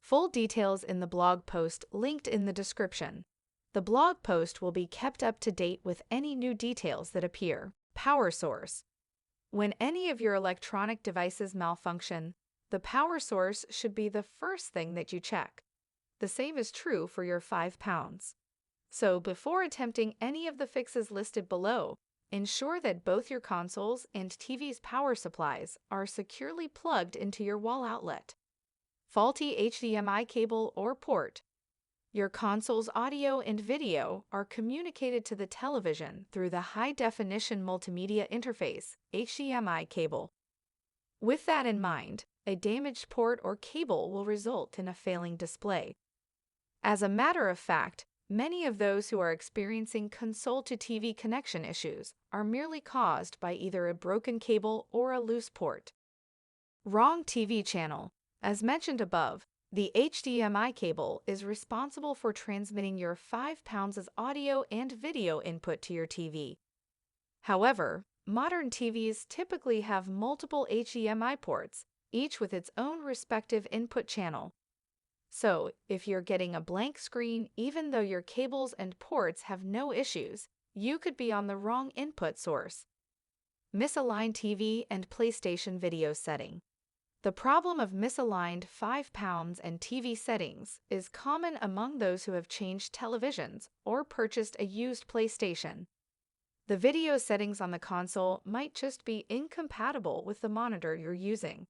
Full details in the blog post linked in the description. The blog post will be kept up to date with any new details that appear. Power source. When any of your electronic devices malfunction, the power source should be the first thing that you check. The same is true for your £5. So before attempting any of the fixes listed below, ensure that both your consoles and TV's power supplies are securely plugged into your wall outlet. Faulty HDMI cable or port. Your console's audio and video are communicated to the television through the high-definition multimedia interface, HDMI cable. With that in mind, a damaged port or cable will result in a failing display. As a matter of fact, many of those who are experiencing console-to-TV connection issues are merely caused by either a broken cable or a loose port. Wrong TV channel. As mentioned above, the HDMI cable is responsible for transmitting your £5's audio and video input to your TV. However, modern TVs typically have multiple HDMI ports, each with its own respective input channel. So, if you're getting a blank screen even though your cables and ports have no issues, you could be on the wrong input source. Misaligned TV and PlayStation video setting. The problem of misaligned £5 and TV settings is common among those who have changed televisions or purchased a used PlayStation. The video settings on the console might just be incompatible with the monitor you're using.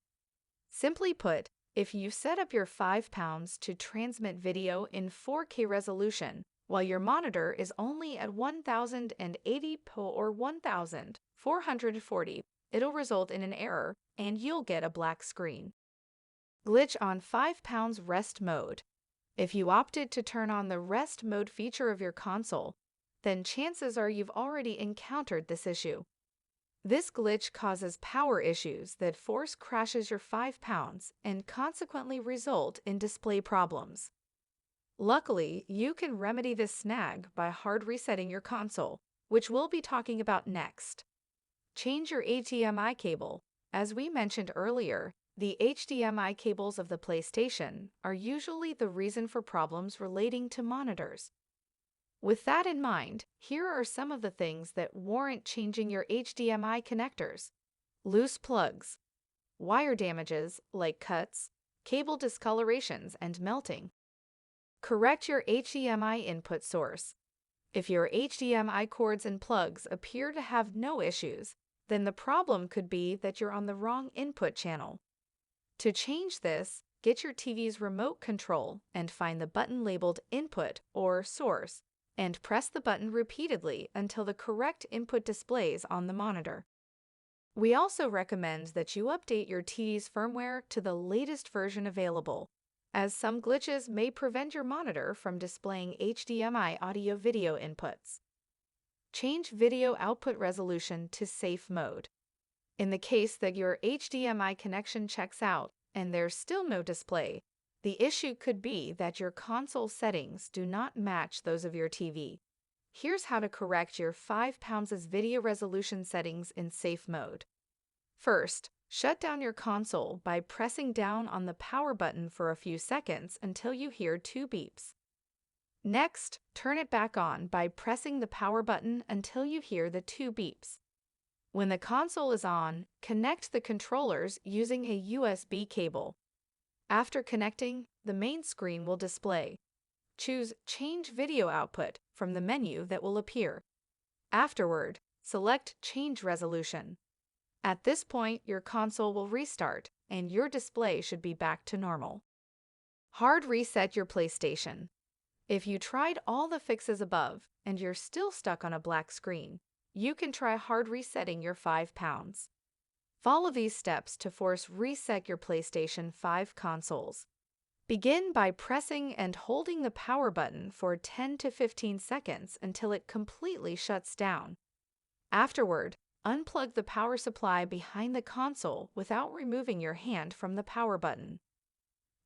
Simply put, if you set up your £5 to transmit video in 4K resolution, while your monitor is only at 1080p or 1440p, it'll result in an error, and you'll get a black screen. Glitch on £5 rest mode. If you opted to turn on the rest mode feature of your console, then chances are you've already encountered this issue. This glitch causes power issues that force crashes your £5 and consequently result in display problems. Luckily, you can remedy this snag by hard resetting your console, which we'll be talking about next. Change your HDMI cable. As we mentioned earlier, the HDMI cables of the PlayStation are usually the reason for problems relating to monitors. With that in mind, here are some of the things that warrant changing your HDMI connectors. Loose plugs, wire damages like cuts, cable discolorations and melting. Correct your HDMI input source. If your HDMI cords and plugs appear to have no issues, then the problem could be that you're on the wrong input channel. To change this, get your TV's remote control and find the button labeled Input or Source, and press the button repeatedly until the correct input displays on the monitor. We also recommend that you update your TV's firmware to the latest version available, as some glitches may prevent your monitor from displaying HDMI audio-video inputs. Change video output resolution to safe mode. In the case that your HDMI connection checks out and there's still no display, the issue could be that your console settings do not match those of your TV. Here's how to correct your £5's video resolution settings in safe mode. First, shut down your console by pressing down on the power button for a few seconds until you hear 2 beeps. Next, turn it back on by pressing the power button until you hear the 2 beeps. When the console is on, connect the controllers using a USB cable. After connecting, the main screen will display. Choose Change Video Output from the menu that will appear. Afterward, select Change Resolution. At this point, your console will restart, and your display should be back to normal. Hard reset your PlayStation. If you tried all the fixes above and you're still stuck on a black screen, you can try hard resetting your £5. Follow these steps to force reset your PlayStation 5 consoles. Begin by pressing and holding the power button for 10 to 15 seconds until it completely shuts down. Afterward, unplug the power supply behind the console without removing your hand from the power button.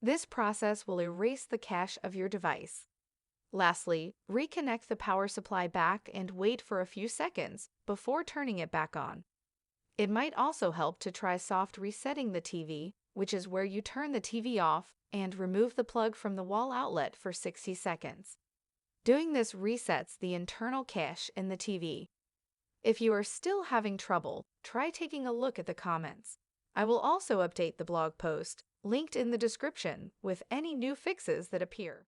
This process will erase the cache of your device. Lastly, reconnect the power supply back and wait for a few seconds before turning it back on. It might also help to try soft resetting the TV, which is where you turn the TV off and remove the plug from the wall outlet for 60 seconds. Doing this resets the internal cache in the TV. If you are still having trouble, try taking a look at the comments. I will also update the blog post, linked in the description, with any new fixes that appear.